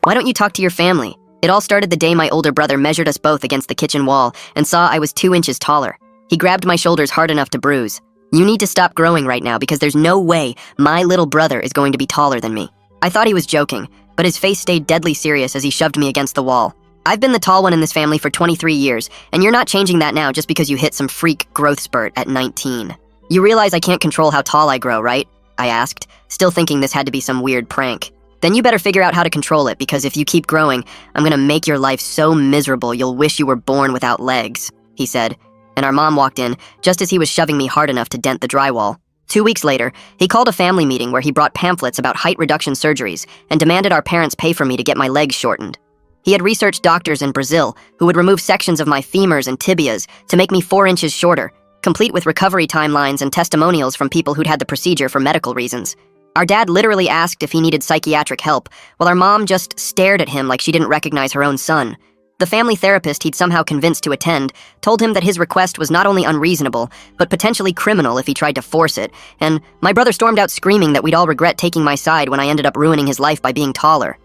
Why don't you talk to your family? It all started the day my older brother measured us both against the kitchen wall and saw I was 2 inches taller. He grabbed my shoulders hard enough to bruise. You need to stop growing right now because there's no way my little brother is going to be taller than me. I thought he was joking, but his face stayed deadly serious as he shoved me against the wall. I've been the tall one in this family for 23 years, and you're not changing that now just because you hit some freak growth spurt at 19. You realize I can't control how tall I grow, right? I asked, still thinking this had to be some weird prank. Then you better figure out how to control it, because if you keep growing, I'm gonna make your life so miserable you'll wish you were born without legs, he said, and our mom walked in just as he was shoving me hard enough to dent the drywall. 2 weeks later, he called a family meeting where he brought pamphlets about height reduction surgeries and demanded our parents pay for me to get my legs shortened. He had researched doctors in Brazil who would remove sections of my femurs and tibias to make me 4 inches shorter, complete with recovery timelines and testimonials from people who'd had the procedure for medical reasons. Our dad literally asked if he needed psychiatric help, while our mom just stared at him like she didn't recognize her own son. The family therapist he'd somehow convinced to attend told him that his request was not only unreasonable, but potentially criminal if he tried to force it, and my brother stormed out screaming that we'd all regret taking my side when I ended up ruining his life by being taller.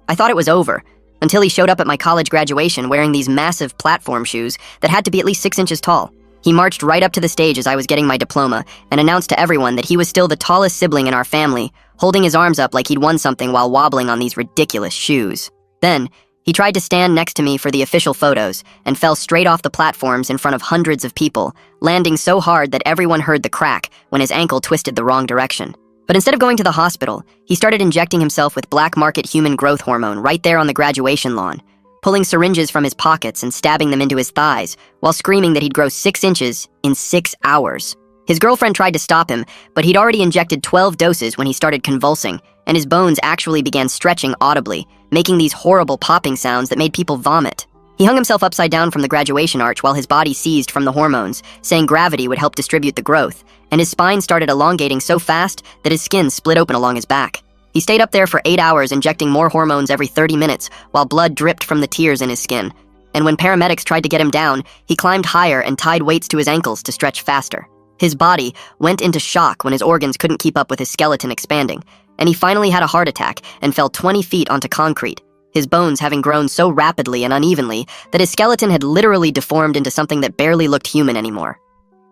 I thought it was over, until he showed up at my college graduation wearing these massive platform shoes that had to be at least 6 inches tall. He marched right up to the stage as I was getting my diploma and announced to everyone that he was still the tallest sibling in our family, holding his arms up like he'd won something while wobbling on these ridiculous shoes. Then, he tried to stand next to me for the official photos and fell straight off the platforms in front of hundreds of people, landing so hard that everyone heard the crack when his ankle twisted the wrong direction. But instead of going to the hospital, he started injecting himself with black market human growth hormone right there on the graduation lawn, pulling syringes from his pockets and stabbing them into his thighs, while screaming that he'd grow 6 inches in 6 hours. His girlfriend tried to stop him, but he'd already injected 12 doses when he started convulsing, and his bones actually began stretching audibly, making these horrible popping sounds that made people vomit. He hung himself upside down from the graduation arch while his body seized from the hormones, saying gravity would help distribute the growth, and his spine started elongating so fast that his skin split open along his back. He stayed up there for 8 hours injecting more hormones every 30 minutes while blood dripped from the tears in his skin. And when paramedics tried to get him down, he climbed higher and tied weights to his ankles to stretch faster. His body went into shock when his organs couldn't keep up with his skeleton expanding, and he finally had a heart attack and fell 20 feet onto concrete, his bones having grown so rapidly and unevenly that his skeleton had literally deformed into something that barely looked human anymore.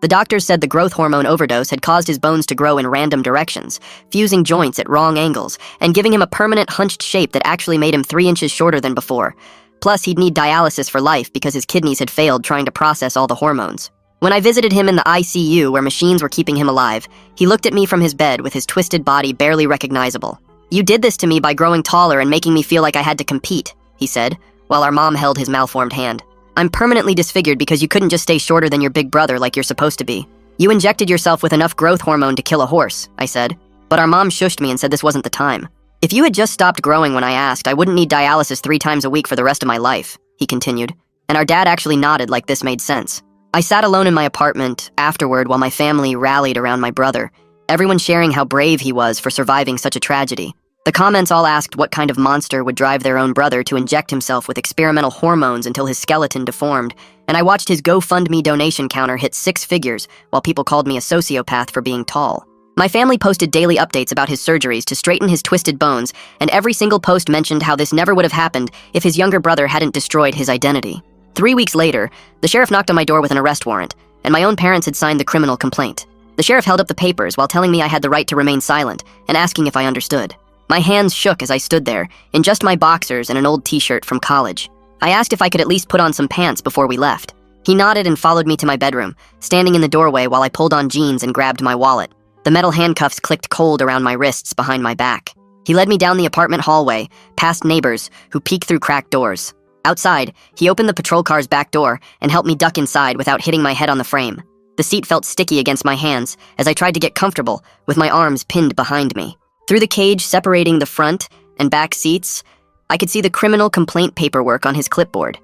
The doctors said the growth hormone overdose had caused his bones to grow in random directions, fusing joints at wrong angles, and giving him a permanent hunched shape that actually made him 3 inches shorter than before. Plus, he'd need dialysis for life because his kidneys had failed trying to process all the hormones. When I visited him in the ICU where machines were keeping him alive, he looked at me from his bed with his twisted body barely recognizable. "You did this to me by growing taller and making me feel like I had to compete," he said, while our mom held his malformed hand. "I'm permanently disfigured because you couldn't just stay shorter than your big brother like you're supposed to be. You injected yourself with enough growth hormone to kill a horse," I said. But our mom shushed me and said this wasn't the time. "If you had just stopped growing when I asked, I wouldn't need dialysis 3 times a week for the rest of my life," he continued. And our dad actually nodded like this made sense. I sat alone in my apartment afterward while my family rallied around my brother, everyone sharing how brave he was for surviving such a tragedy. The comments all asked what kind of monster would drive their own brother to inject himself with experimental hormones until his skeleton deformed, and I watched his GoFundMe donation counter hit 6 figures while people called me a sociopath for being tall. My family posted daily updates about his surgeries to straighten his twisted bones, and every single post mentioned how this never would have happened if his younger brother hadn't destroyed his identity. 3 weeks later, the sheriff knocked on my door with an arrest warrant, and my own parents had signed the criminal complaint. The sheriff held up the papers while telling me I had the right to remain silent and asking if I understood. My hands shook as I stood there, in just my boxers and an old t-shirt from college. I asked if I could at least put on some pants before we left. He nodded and followed me to my bedroom, standing in the doorway while I pulled on jeans and grabbed my wallet. The metal handcuffs clicked cold around my wrists behind my back. He led me down the apartment hallway, past neighbors who peeked through cracked doors. Outside, he opened the patrol car's back door and helped me duck inside without hitting my head on the frame. The seat felt sticky against my hands as I tried to get comfortable with my arms pinned behind me. Through the cage separating the front and back seats, I could see the criminal complaint paperwork on his clipboard.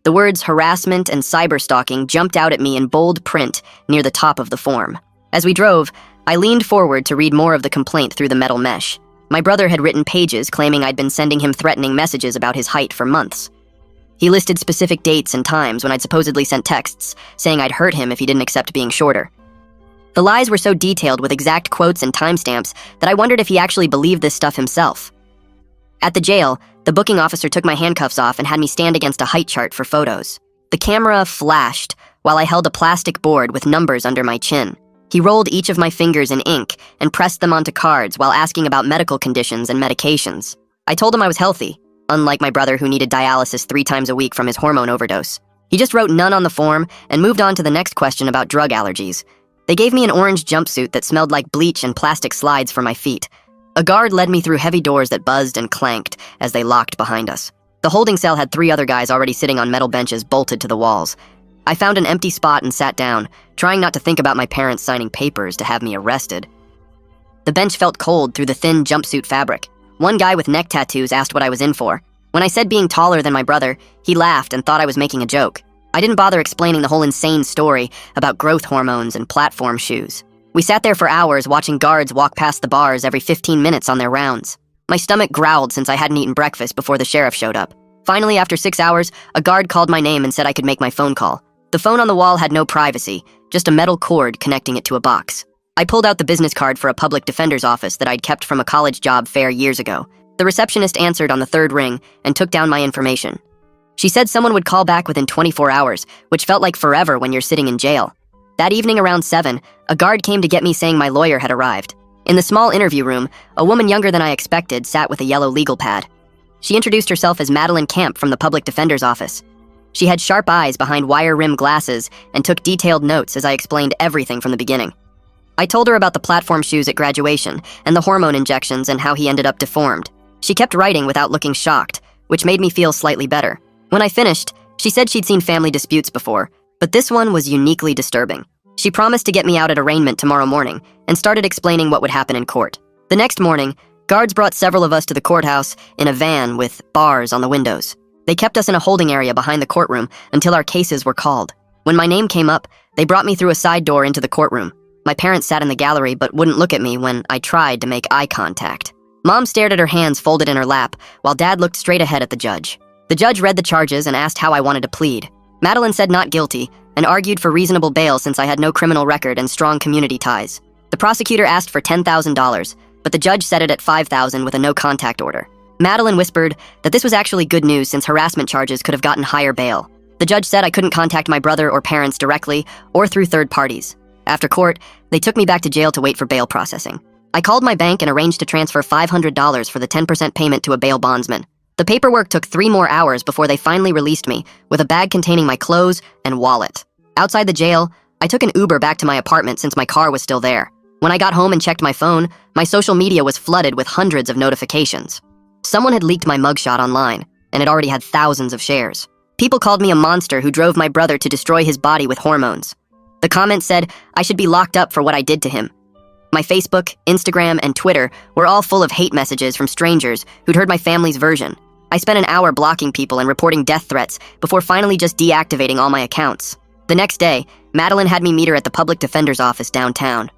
The words harassment and cyberstalking jumped out at me in bold print near the top of the form. As we drove, I leaned forward to read more of the complaint through the metal mesh. My brother had written pages claiming I'd been sending him threatening messages about his height for months. He listed specific dates and times when I'd supposedly sent texts saying I'd hurt him if he didn't accept being shorter. The lies were so detailed with exact quotes and timestamps that I wondered if he actually believed this stuff himself. At the jail, the booking officer took my handcuffs off and had me stand against a height chart for photos. The camera flashed while I held a plastic board with numbers under my chin. He rolled each of my fingers in ink and pressed them onto cards while asking about medical conditions and medications. I told him I was healthy, unlike my brother who needed dialysis 3 times a week from his hormone overdose. He just wrote none on the form and moved on to the next question about drug allergies. They gave me an orange jumpsuit that smelled like bleach and plastic slides for my feet. A guard led me through heavy doors that buzzed and clanked as they locked behind us. The holding cell had 3 other guys already sitting on metal benches bolted to the walls. I found an empty spot and sat down, trying not to think about my parents signing papers to have me arrested. The bench felt cold through the thin jumpsuit fabric. One guy with neck tattoos asked what I was in for. When I said being taller than my brother, he laughed and thought I was making a joke. I didn't bother explaining the whole insane story about growth hormones and platform shoes. We sat there for hours watching guards walk past the bars every 15 minutes on their rounds. My stomach growled since I hadn't eaten breakfast before the sheriff showed up. Finally, after 6 hours, a guard called my name and said I could make my phone call. The phone on the wall had no privacy, just a metal cord connecting it to a box. I pulled out the business card for a public defender's office that I'd kept from a college job fair years ago. The receptionist answered on the 3rd ring and took down my information. She said someone would call back within 24 hours, which felt like forever when you're sitting in jail. That evening around 7, a guard came to get me saying my lawyer had arrived. In the small interview room, a woman younger than I expected sat with a yellow legal pad. She introduced herself as Madeline Camp from the public defender's office. She had sharp eyes behind wire-rimmed glasses and took detailed notes as I explained everything from the beginning. I told her about the platform shoes at graduation and the hormone injections and how he ended up deformed. She kept writing without looking shocked, which made me feel slightly better. When I finished, she said she'd seen family disputes before, but this one was uniquely disturbing. She promised to get me out at arraignment tomorrow morning and started explaining what would happen in court. The next morning, guards brought several of us to the courthouse in a van with bars on the windows. They kept us in a holding area behind the courtroom until our cases were called. When my name came up, they brought me through a side door into the courtroom. My parents sat in the gallery but wouldn't look at me when I tried to make eye contact. Mom stared at her hands folded in her lap, while Dad looked straight ahead at the judge. The judge read the charges and asked how I wanted to plead. Madeline said not guilty and argued for reasonable bail since I had no criminal record and strong community ties. The prosecutor asked for $10,000, but the judge set it at $5,000 with a no-contact order. Madeline whispered that this was actually good news since harassment charges could have gotten higher bail. The judge said I couldn't contact my brother or parents directly or through third parties. After court, they took me back to jail to wait for bail processing. I called my bank and arranged to transfer $500 for the 10% payment to a bail bondsman. The paperwork took 3 more hours before they finally released me, with a bag containing my clothes and wallet. Outside the jail, I took an Uber back to my apartment since my car was still there. When I got home and checked my phone, my social media was flooded with hundreds of notifications. Someone had leaked my mugshot online, and it already had thousands of shares. People called me a monster who drove my brother to destroy his body with hormones. The comments said I should be locked up for what I did to him. My Facebook, Instagram, and Twitter were all full of hate messages from strangers who'd heard my family's version. I spent an hour blocking people and reporting death threats before finally just deactivating all my accounts. The next day, Madeline had me meet her at the public defender's office downtown.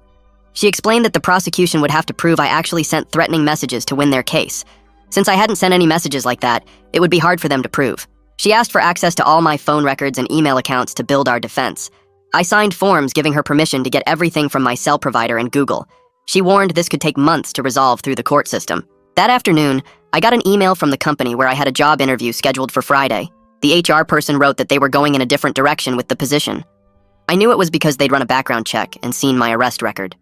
She explained that the prosecution would have to prove I actually sent threatening messages to win their case. Since I hadn't sent any messages like that, it would be hard for them to prove. She asked for access to all my phone records and email accounts to build our defense. I signed forms giving her permission to get everything from my cell provider and Google. She warned this could take months to resolve through the court system. That afternoon, I got an email from the company where I had a job interview scheduled for Friday. The HR person wrote that they were going in a different direction with the position. I knew it was because they'd run a background check and seen my arrest record.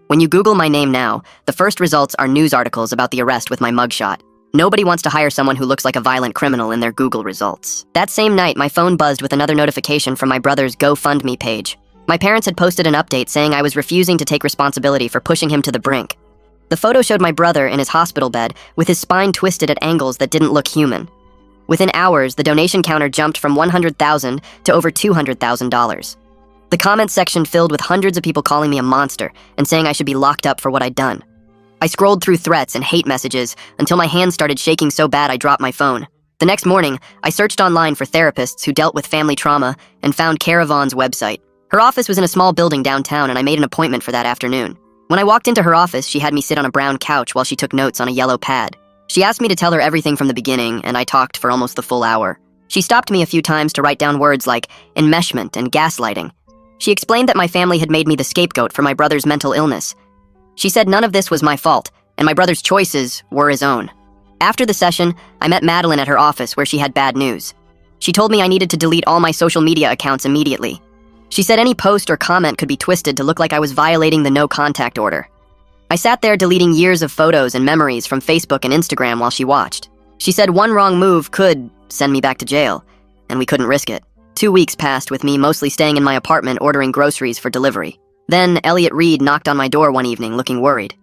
When you Google my name now, the first results are news articles about the arrest with my mugshot. Nobody wants to hire someone who looks like a violent criminal in their Google results. That same night, my phone buzzed with another notification from my brother's GoFundMe page. My parents had posted an update saying I was refusing to take responsibility for pushing him to the brink. The photo showed my brother in his hospital bed with his spine twisted at angles that didn't look human. Within hours, the donation counter jumped from $100,000 to over $200,000. The comments section filled with hundreds of people calling me a monster and saying I should be locked up for what I'd done. I scrolled through threats and hate messages until my hands started shaking so bad I dropped my phone. The next morning, I searched online for therapists who dealt with family trauma and found Caravan's website. Her office was in a small building downtown, and I made an appointment for that afternoon. When I walked into her office, she had me sit on a brown couch while she took notes on a yellow pad. She asked me to tell her everything from the beginning, and I talked for almost the full hour. She stopped me a few times to write down words like enmeshment and gaslighting. She explained that my family had made me the scapegoat for my brother's mental illness. She said none of this was my fault, and my brother's choices were his own. After the session, I met Madeline at her office where she had bad news. She told me I needed to delete all my social media accounts immediately. She said any post or comment could be twisted to look like I was violating the no contact order. I sat there deleting years of photos and memories from Facebook and Instagram while she watched. She said one wrong move could send me back to jail, and we couldn't risk it. 2 weeks passed with me mostly staying in my apartment ordering groceries for delivery. Then Elliot Reed knocked on my door one evening looking worried.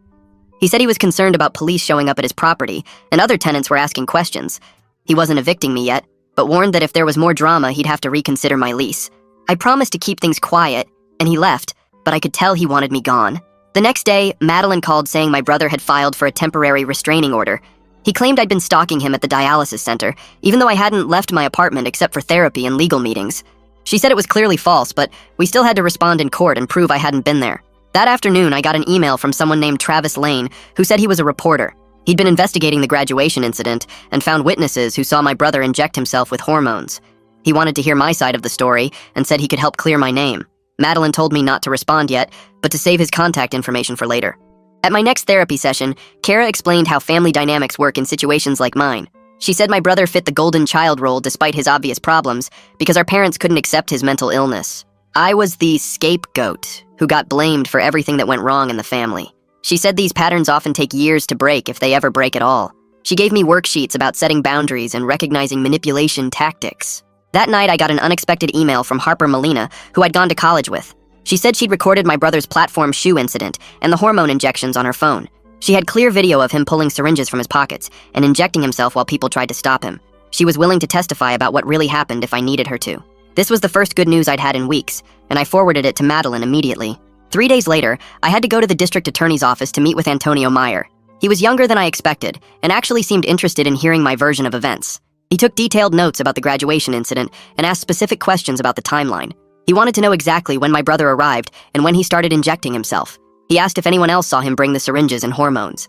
He said he was concerned about police showing up at his property, and other tenants were asking questions. He wasn't evicting me yet, but warned that if there was more drama, he'd have to reconsider my lease. I promised to keep things quiet, and he left, but I could tell he wanted me gone. The next day, Madeline called saying my brother had filed for a temporary restraining order. He claimed I'd been stalking him at the dialysis center, even though I hadn't left my apartment except for therapy and legal meetings. She said it was clearly false, but we still had to respond in court and prove I hadn't been there. That afternoon, I got an email from someone named Travis Lane, who said he was a reporter. He'd been investigating the graduation incident and found witnesses who saw my brother inject himself with hormones. He wanted to hear my side of the story and said he could help clear my name. Madeline told me not to respond yet, but to save his contact information for later. At my next therapy session, Kara explained how family dynamics work in situations like mine. She said my brother fit the golden child role despite his obvious problems because our parents couldn't accept his mental illness. I was the scapegoat who got blamed for everything that went wrong in the family. She said these patterns often take years to break if they ever break at all. She gave me worksheets about setting boundaries and recognizing manipulation tactics. That night, I got an unexpected email from Harper Molina, who I'd gone to college with. She said she'd recorded my brother's platform shoe incident and the hormone injections on her phone. She had clear video of him pulling syringes from his pockets and injecting himself while people tried to stop him. She was willing to testify about what really happened if I needed her to. This was the first good news I'd had in weeks, and I forwarded it to Madeline immediately. 3 days later, I had to go to the district attorney's office to meet with Antonio Meyer. He was younger than I expected, and actually seemed interested in hearing my version of events. He took detailed notes about the graduation incident and asked specific questions about the timeline. He wanted to know exactly when my brother arrived and when he started injecting himself. He asked if anyone else saw him bring the syringes and hormones.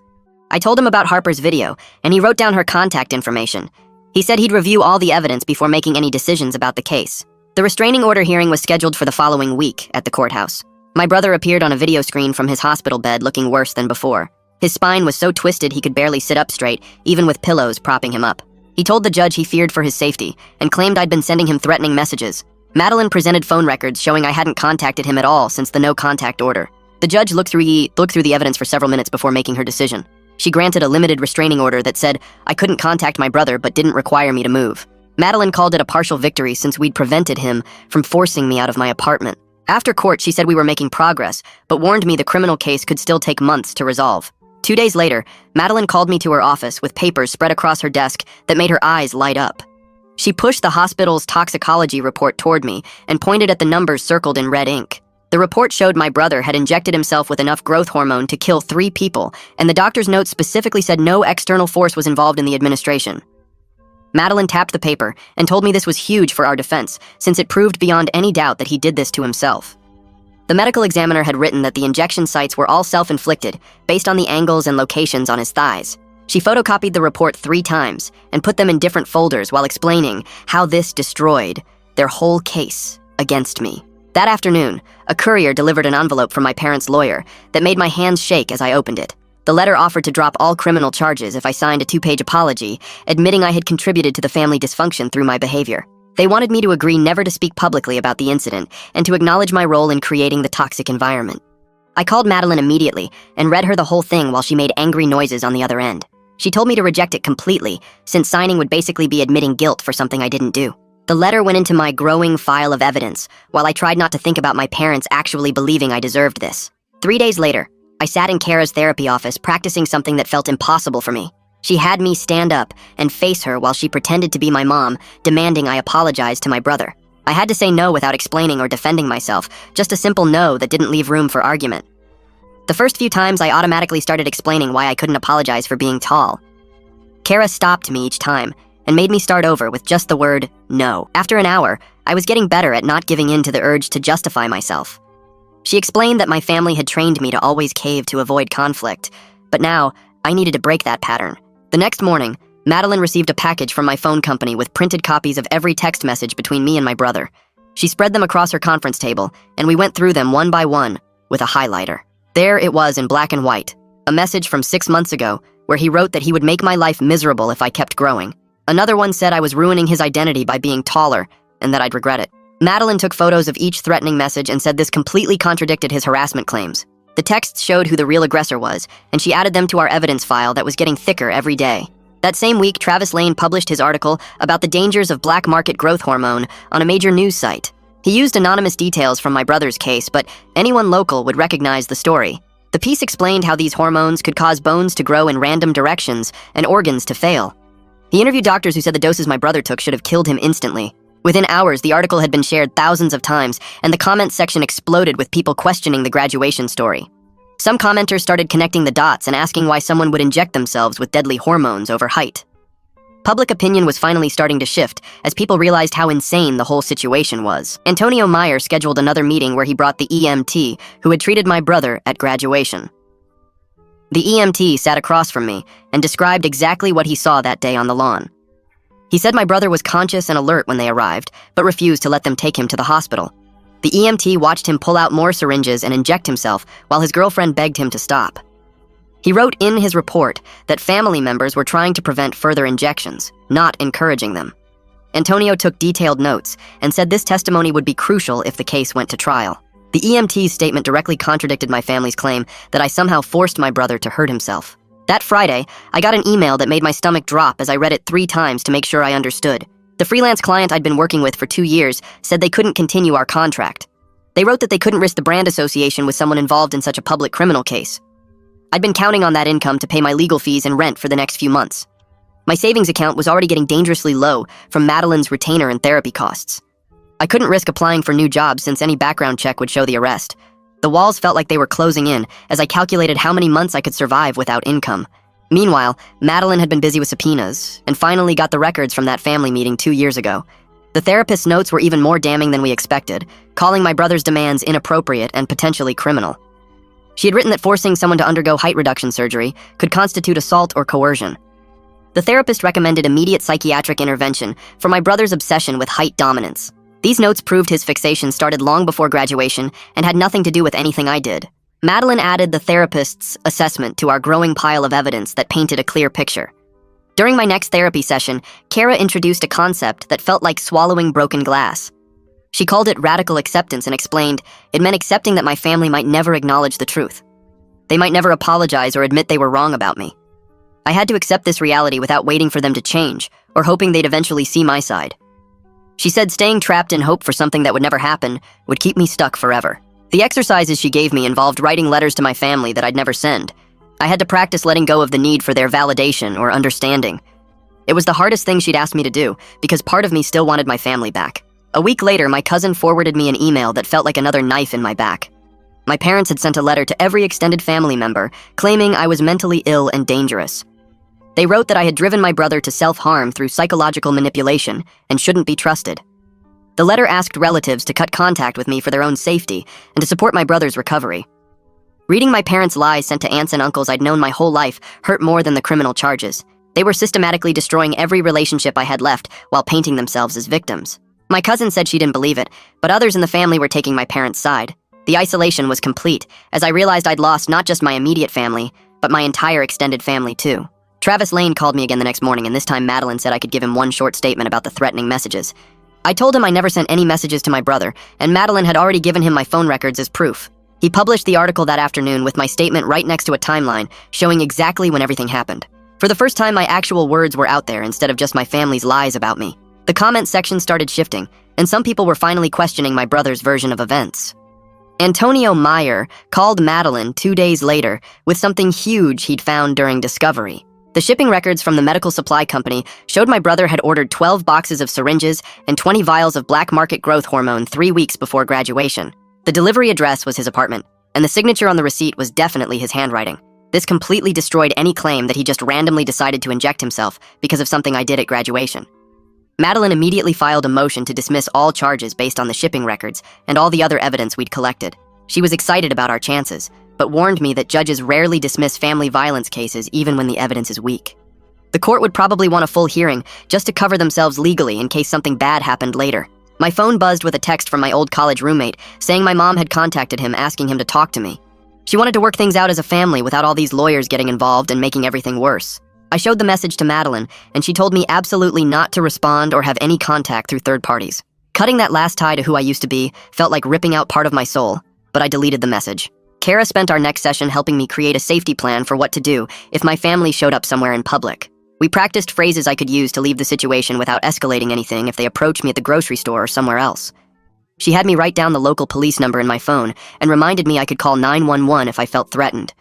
I told him about Harper's video, and he wrote down her contact information. He said he'd review all the evidence before making any decisions about the case. The restraining order hearing was scheduled for the following week at the courthouse. My brother appeared on a video screen from his hospital bed looking worse than before. His spine was so twisted he could barely sit up straight, even with pillows propping him up. He told the judge he feared for his safety and claimed I'd been sending him threatening messages. Madeline presented phone records showing I hadn't contacted him at all since the no-contact order. The judge looked through the evidence for several minutes before making her decision. She granted a limited restraining order that said I couldn't contact my brother but didn't require me to move. Madeline called it a partial victory since we'd prevented him from forcing me out of my apartment. After court, she said we were making progress, but warned me the criminal case could still take months to resolve. 2 days later, Madeline called me to her office with papers spread across her desk that made her eyes light up. She pushed the hospital's toxicology report toward me and pointed at the numbers circled in red ink. The report showed my brother had injected himself with enough growth hormone to kill 3 people, and the doctor's notes specifically said no external force was involved in the administration. Madeline tapped the paper and told me this was huge for our defense, since it proved beyond any doubt that he did this to himself. The medical examiner had written that the injection sites were all self-inflicted, based on the angles and locations on his thighs. She photocopied the report 3 times and put them in different folders while explaining how this destroyed their whole case against me. That afternoon, a courier delivered an envelope from my parents' lawyer that made my hands shake as I opened it. The letter offered to drop all criminal charges if I signed a 2-page apology, admitting I had contributed to the family dysfunction through my behavior. They wanted me to agree never to speak publicly about the incident and to acknowledge my role in creating the toxic environment. I called Madeline immediately and read her the whole thing while she made angry noises on the other end. She told me to reject it completely, since signing would basically be admitting guilt for something I didn't do. The letter went into my growing file of evidence, while I tried not to think about my parents actually believing I deserved this. 3 days later, I sat in Kara's therapy office practicing something that felt impossible for me. She had me stand up and face her while she pretended to be my mom, demanding I apologize to my brother. I had to say no without explaining or defending myself, just a simple no that didn't leave room for argument. The first few times I automatically started explaining why I couldn't apologize for being tall. Kara stopped me each time and made me start over with just the word no. After an hour, I was getting better at not giving in to the urge to justify myself. She explained that my family had trained me to always cave to avoid conflict, but now I needed to break that pattern. The next morning, Madeline received a package from my phone company with printed copies of every text message between me and my brother. She spread them across her conference table, and we went through them one by one with a highlighter. There it was in black and white, a message from 6 months ago where he wrote that he would make my life miserable if I kept growing. Another one said I was ruining his identity by being taller, and that I'd regret it. Madeline took photos of each threatening message and said this completely contradicted his harassment claims. The texts showed who the real aggressor was, and she added them to our evidence file that was getting thicker every day. That same week, Travis Lane published his article about the dangers of black market growth hormone on a major news site. He used anonymous details from my brother's case, but anyone local would recognize the story. The piece explained how these hormones could cause bones to grow in random directions and organs to fail. He interviewed doctors who said the doses my brother took should have killed him instantly. Within hours, the article had been shared thousands of times, and the comments section exploded with people questioning the graduation story. Some commenters started connecting the dots and asking why someone would inject themselves with deadly hormones over height. Public opinion was finally starting to shift as people realized how insane the whole situation was. Antonio Meyer scheduled another meeting where he brought the EMT who had treated my brother at graduation. The EMT sat across from me and described exactly what he saw that day on the lawn. He said my brother was conscious and alert when they arrived, but refused to let them take him to the hospital. The EMT watched him pull out more syringes and inject himself while his girlfriend begged him to stop. He wrote in his report that family members were trying to prevent further injections, not encouraging them. Antonio took detailed notes and said this testimony would be crucial if the case went to trial. The EMT's statement directly contradicted my family's claim that I somehow forced my brother to hurt himself. That Friday, I got an email that made my stomach drop as I read it 3 times to make sure I understood. The freelance client I'd been working with for 2 years said they couldn't continue our contract. They wrote that they couldn't risk the brand association with someone involved in such a public criminal case. I'd been counting on that income to pay my legal fees and rent for the next few months. My savings account was already getting dangerously low from Madeline's retainer and therapy costs. I couldn't risk applying for new jobs since any background check would show the arrest. The walls felt like they were closing in as I calculated how many months I could survive without income. Meanwhile, Madeline had been busy with subpoenas and finally got the records from that family meeting 2 years ago. The therapist's notes were even more damning than we expected, calling my brother's demands inappropriate and potentially criminal. She had written that forcing someone to undergo height reduction surgery could constitute assault or coercion. The therapist recommended immediate psychiatric intervention for my brother's obsession with height dominance. These notes proved his fixation started long before graduation and had nothing to do with anything I did. Madeline added the therapist's assessment to our growing pile of evidence that painted a clear picture. During my next therapy session, Kara introduced a concept that felt like swallowing broken glass. She called it radical acceptance and explained it meant accepting that my family might never acknowledge the truth. They might never apologize or admit they were wrong about me. I had to accept this reality without waiting for them to change or hoping they'd eventually see my side. She said staying trapped in hope for something that would never happen would keep me stuck forever. The exercises she gave me involved writing letters to my family that I'd never send. I had to practice letting go of the need for their validation or understanding. It was the hardest thing she'd asked me to do because part of me still wanted my family back. A week later, my cousin forwarded me an email that felt like another knife in my back. My parents had sent a letter to every extended family member, claiming I was mentally ill and dangerous. They wrote that I had driven my brother to self-harm through psychological manipulation and shouldn't be trusted. The letter asked relatives to cut contact with me for their own safety and to support my brother's recovery. Reading my parents' lies sent to aunts and uncles I'd known my whole life hurt more than the criminal charges. They were systematically destroying every relationship I had left while painting themselves as victims. My cousin said she didn't believe it, but others in the family were taking my parents' side. The isolation was complete, as I realized I'd lost not just my immediate family, but my entire extended family too. Travis Lane called me again the next morning, and this time Madeline said I could give him one short statement about the threatening messages. I told him I never sent any messages to my brother, and Madeline had already given him my phone records as proof. He published the article that afternoon with my statement right next to a timeline, showing exactly when everything happened. For the first time, my actual words were out there instead of just my family's lies about me. The comment section started shifting, and some people were finally questioning my brother's version of events. Antonio Meyer called Madeline 2 days later with something huge he'd found during discovery. The shipping records from the medical supply company showed my brother had ordered 12 boxes of syringes and 20 vials of black market growth hormone 3 weeks before graduation. The delivery address was his apartment, and the signature on the receipt was definitely his handwriting. This completely destroyed any claim that he just randomly decided to inject himself because of something I did at graduation. Madeline immediately filed a motion to dismiss all charges based on the shipping records and all the other evidence we'd collected. She was excited about our chances, but warned me that judges rarely dismiss family violence cases even when the evidence is weak. The court would probably want a full hearing just to cover themselves legally in case something bad happened later. My phone buzzed with a text from my old college roommate saying my mom had contacted him asking him to talk to me. She wanted to work things out as a family without all these lawyers getting involved and making everything worse. I showed the message to Madeline, and she told me absolutely not to respond or have any contact through third parties. Cutting that last tie to who I used to be felt like ripping out part of my soul, but I deleted the message. Kara spent our next session helping me create a safety plan for what to do if my family showed up somewhere in public. We practiced phrases I could use to leave the situation without escalating anything if they approached me at the grocery store or somewhere else. She had me write down the local police number in my phone and reminded me I could call 911 if I felt threatened.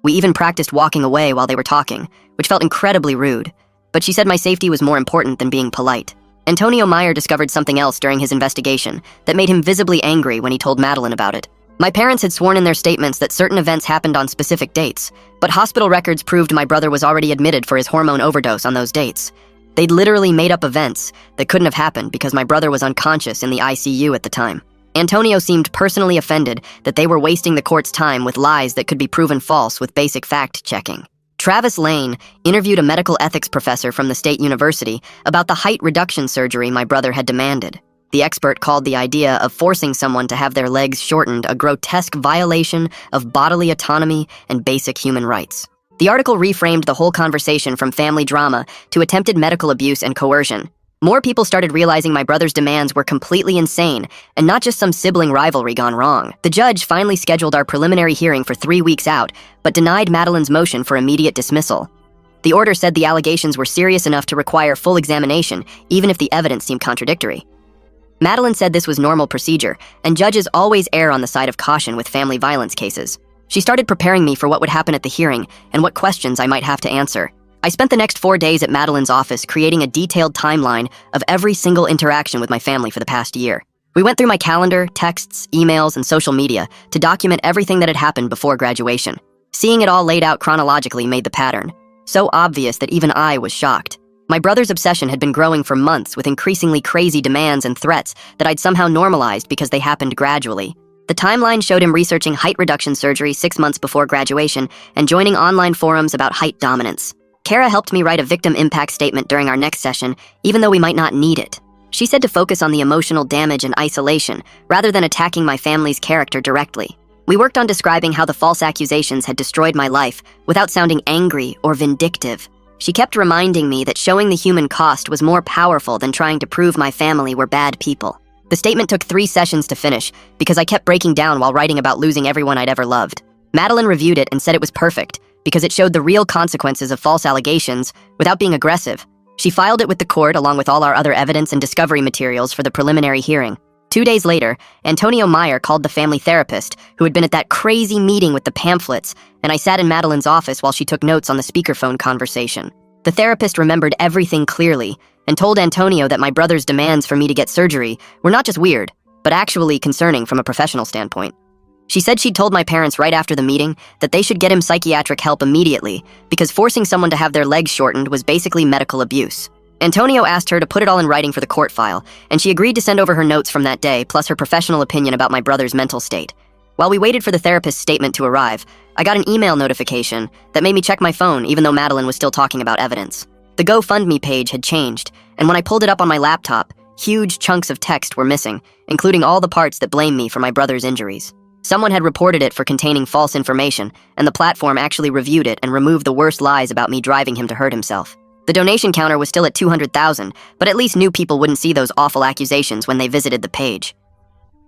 We even practiced walking away while they were talking, which felt incredibly rude, but she said my safety was more important than being polite. Antonio Meyer discovered something else during his investigation that made him visibly angry when he told Madeline about it. My parents had sworn in their statements that certain events happened on specific dates, but hospital records proved my brother was already admitted for his hormone overdose on those dates. They'd literally made up events that couldn't have happened because my brother was unconscious in the ICU at the time. Antonio seemed personally offended that they were wasting the court's time with lies that could be proven false with basic fact-checking. Travis Lane interviewed a medical ethics professor from the state university about the height reduction surgery my brother had demanded. The expert called the idea of forcing someone to have their legs shortened a grotesque violation of bodily autonomy and basic human rights. The article reframed the whole conversation from family drama to attempted medical abuse and coercion. More people started realizing my brother's demands were completely insane and not just some sibling rivalry gone wrong. The judge finally scheduled our preliminary hearing for 3 weeks out, but denied Madeline's motion for immediate dismissal. The order said the allegations were serious enough to require full examination, even if the evidence seemed contradictory. Madeline said this was normal procedure, and judges always err on the side of caution with family violence cases. She started preparing me for what would happen at the hearing and what questions I might have to answer. I spent the next 4 days at Madeline's office creating a detailed timeline of every single interaction with my family for the past year. We went through my calendar, texts, emails, and social media to document everything that had happened before graduation. Seeing it all laid out chronologically made the pattern so obvious that even I was shocked. My brother's obsession had been growing for months with increasingly crazy demands and threats that I'd somehow normalized because they happened gradually. The timeline showed him researching height reduction surgery 6 months before graduation and joining online forums about height dominance. Kara helped me write a victim impact statement during our next session, even though we might not need it. She said to focus on the emotional damage and isolation, rather than attacking my family's character directly. We worked on describing how the false accusations had destroyed my life without sounding angry or vindictive. She kept reminding me that showing the human cost was more powerful than trying to prove my family were bad people. The statement took 3 sessions to finish because I kept breaking down while writing about losing everyone I'd ever loved. Madeline reviewed it and said it was perfect because it showed the real consequences of false allegations without being aggressive. She filed it with the court along with all our other evidence and discovery materials for the preliminary hearing. 2 days later, Antonio Meyer called the family therapist who had been at that crazy meeting with the pamphlets, and I sat in Madeline's office while she took notes on the speakerphone conversation. The therapist remembered everything clearly and told Antonio that my brother's demands for me to get surgery were not just weird, but actually concerning from a professional standpoint. She said she'd told my parents right after the meeting that they should get him psychiatric help immediately because forcing someone to have their legs shortened was basically medical abuse. Antonio asked her to put it all in writing for the court file, and she agreed to send over her notes from that day, plus her professional opinion about my brother's mental state. While we waited for the therapist's statement to arrive, I got an email notification that made me check my phone even though Madeline was still talking about evidence. The GoFundMe page had changed, and when I pulled it up on my laptop, huge chunks of text were missing, including all the parts that blame me for my brother's injuries. Someone had reported it for containing false information, and the platform actually reviewed it and removed the worst lies about me driving him to hurt himself. The donation counter was still at 200,000, but at least new people wouldn't see those awful accusations when they visited the page.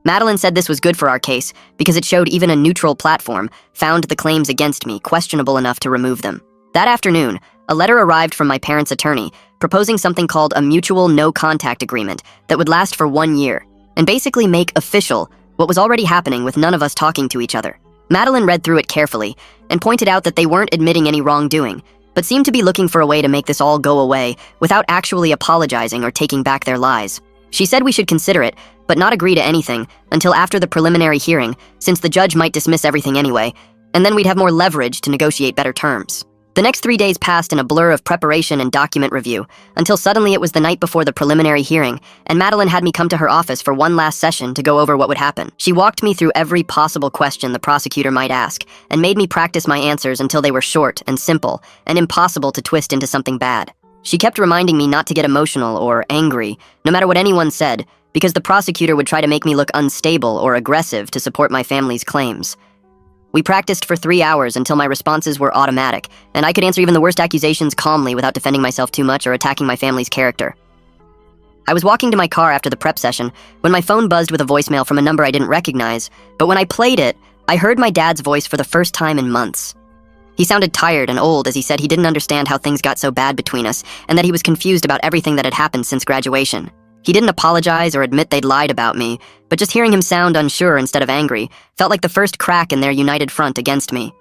Madeline said this was good for our case because it showed even a neutral platform found the claims against me questionable enough to remove them. That afternoon, a letter arrived from my parents' attorney proposing something called a mutual no-contact agreement that would last for 1 year and basically make official what was already happening with none of us talking to each other. Madeline read through it carefully and pointed out that they weren't admitting any wrongdoing, but seemed to be looking for a way to make this all go away without actually apologizing or taking back their lies. She said we should consider it, but not agree to anything until after the preliminary hearing, since the judge might dismiss everything anyway, and then we'd have more leverage to negotiate better terms. The next 3 days passed in a blur of preparation and document review, until suddenly it was the night before the preliminary hearing, and Madeline had me come to her office for one last session to go over what would happen. She walked me through every possible question the prosecutor might ask, and made me practice my answers until they were short and simple, and impossible to twist into something bad. She kept reminding me not to get emotional or angry, no matter what anyone said, because the prosecutor would try to make me look unstable or aggressive to support my family's claims. We practiced for 3 hours until my responses were automatic, and I could answer even the worst accusations calmly without defending myself too much or attacking my family's character. I was walking to my car after the prep session when my phone buzzed with a voicemail from a number I didn't recognize, but when I played it, I heard my dad's voice for the first time in months. He sounded tired and old as he said he didn't understand how things got so bad between us and that he was confused about everything that had happened since graduation. He didn't apologize or admit they'd lied about me, but just hearing him sound unsure instead of angry felt like the first crack in their united front against me.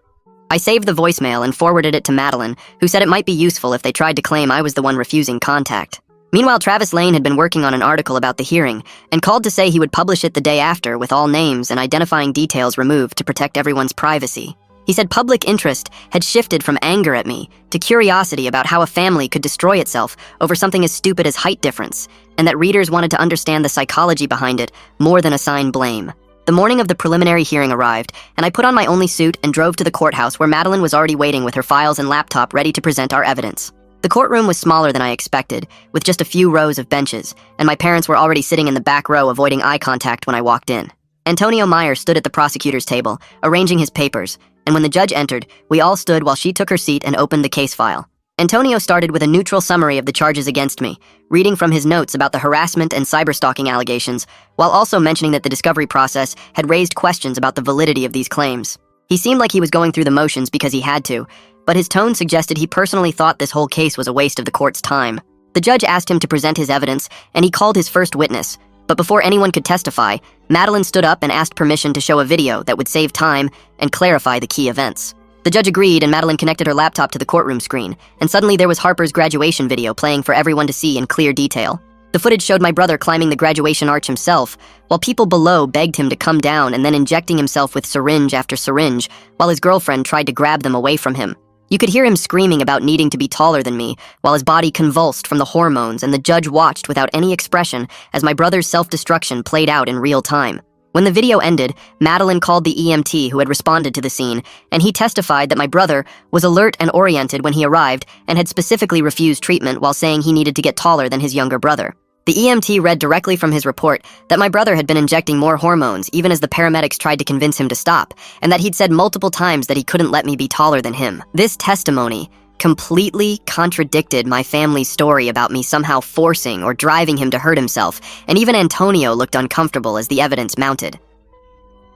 I saved the voicemail and forwarded it to Madeline, who said it might be useful if they tried to claim I was the one refusing contact. Meanwhile, Travis Lane had been working on an article about the hearing and called to say he would publish it the day after with all names and identifying details removed to protect everyone's privacy. He said public interest had shifted from anger at me to curiosity about how a family could destroy itself over something as stupid as height difference, and that readers wanted to understand the psychology behind it more than assign blame. The morning of the preliminary hearing arrived, and I put on my only suit and drove to the courthouse where Madeline was already waiting with her files and laptop ready to present our evidence. The courtroom was smaller than I expected, with just a few rows of benches, and my parents were already sitting in the back row avoiding eye contact when I walked in. Antonio Meyer stood at the prosecutor's table, arranging his papers, and when the judge entered, we all stood while she took her seat and opened the case file. Antonio started with a neutral summary of the charges against me, reading from his notes about the harassment and cyberstalking allegations, while also mentioning that the discovery process had raised questions about the validity of these claims. He seemed like he was going through the motions because he had to, but his tone suggested he personally thought this whole case was a waste of the court's time. The judge asked him to present his evidence, and he called his first witness. But before anyone could testify, Madeline stood up and asked permission to show a video that would save time and clarify the key events. The judge agreed, and Madeline connected her laptop to the courtroom screen, and suddenly there was Harper's graduation video playing for everyone to see in clear detail. The footage showed my brother climbing the graduation arch himself, while people below begged him to come down and then injecting himself with syringe after syringe, while his girlfriend tried to grab them away from him. You could hear him screaming about needing to be taller than me, while his body convulsed from the hormones, and the judge watched without any expression as my brother's self-destruction played out in real time. When the video ended, Madeline called the EMT who had responded to the scene, and he testified that my brother was alert and oriented when he arrived and had specifically refused treatment while saying he needed to get taller than his younger brother. The EMT read directly from his report that my brother had been injecting more hormones even as the paramedics tried to convince him to stop, and that he'd said multiple times that he couldn't let me be taller than him. This testimony completely contradicted my family's story about me somehow forcing or driving him to hurt himself, and even Antonio looked uncomfortable as the evidence mounted.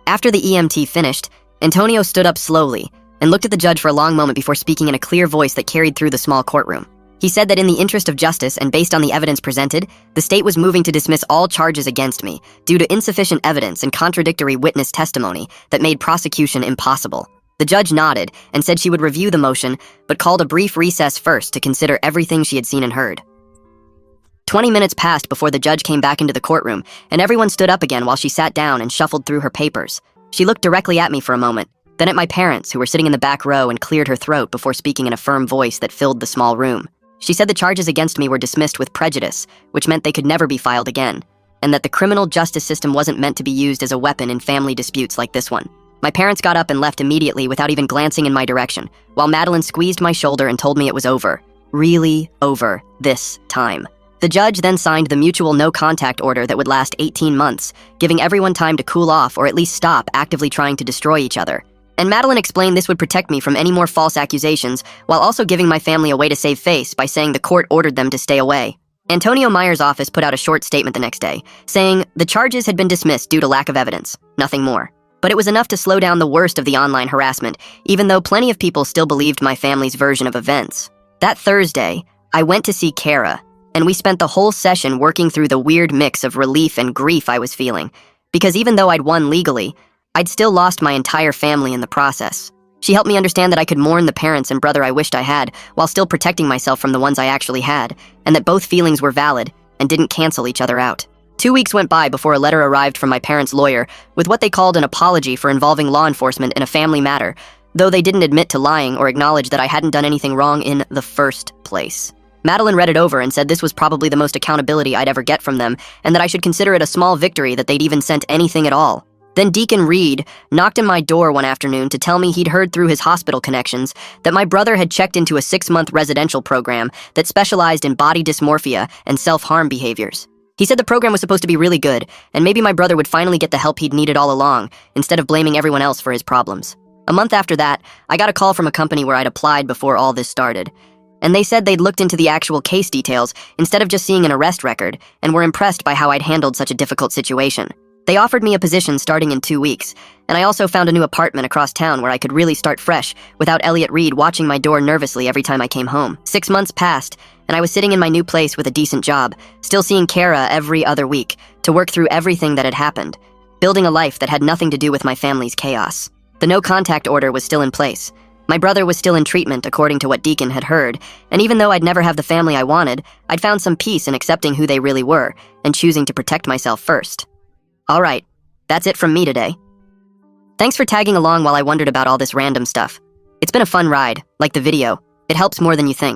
After the EMT finished, Antonio stood up slowly and looked at the judge for a long moment before speaking in a clear voice that carried through the small courtroom. He said that in the interest of justice and based on the evidence presented, the state was moving to dismiss all charges against me due to insufficient evidence and contradictory witness testimony that made prosecution impossible. The judge nodded and said she would review the motion, but called a brief recess first to consider everything she had seen and heard. 20 minutes passed before the judge came back into the courtroom, and everyone stood up again while she sat down and shuffled through her papers. She looked directly at me for a moment, then at my parents, who were sitting in the back row, and cleared her throat before speaking in a firm voice that filled the small room. She said the charges against me were dismissed with prejudice, which meant they could never be filed again, and that the criminal justice system wasn't meant to be used as a weapon in family disputes like this one. My parents got up and left immediately without even glancing in my direction, while Madeline squeezed my shoulder and told me it was over. Really over this time. The judge then signed the mutual no-contact order that would last 18 months, giving everyone time to cool off or at least stop actively trying to destroy each other. And Madeline explained this would protect me from any more false accusations, while also giving my family a way to save face by saying the court ordered them to stay away. Antonio Meyer's office put out a short statement the next day, saying the charges had been dismissed due to lack of evidence, nothing more. But it was enough to slow down the worst of the online harassment, even though plenty of people still believed my family's version of events. That Thursday, I went to see Kara, and we spent the whole session working through the weird mix of relief and grief I was feeling, because even though I'd won legally, I'd still lost my entire family in the process. She helped me understand that I could mourn the parents and brother I wished I had, while still protecting myself from the ones I actually had, and that both feelings were valid and didn't cancel each other out. 2 weeks went by before a letter arrived from my parents' lawyer with what they called an apology for involving law enforcement in a family matter, though they didn't admit to lying or acknowledge that I hadn't done anything wrong in the first place. Madeline read it over and said this was probably the most accountability I'd ever get from them, and that I should consider it a small victory that they'd even sent anything at all. Then Deacon Reed knocked on my door one afternoon to tell me he'd heard through his hospital connections that my brother had checked into a 6-month residential program that specialized in body dysmorphia and self-harm behaviors. He said the program was supposed to be really good, and maybe my brother would finally get the help he'd needed all along, instead of blaming everyone else for his problems. A month after that, I got a call from a company where I'd applied before all this started. And they said they'd looked into the actual case details instead of just seeing an arrest record, and were impressed by how I'd handled such a difficult situation. They offered me a position starting in 2 weeks, and I also found a new apartment across town where I could really start fresh without Elliot Reed watching my door nervously every time I came home. 6 months passed, and I was sitting in my new place with a decent job, still seeing Kara every other week to work through everything that had happened, building a life that had nothing to do with my family's chaos. The no-contact order was still in place. My brother was still in treatment according to what Deacon had heard, and even though I'd never have the family I wanted, I'd found some peace in accepting who they really were and choosing to protect myself first. Alright, that's it from me today. Thanks for tagging along while I wondered about all this random stuff. It's been a fun ride, like the video. It helps more than you think.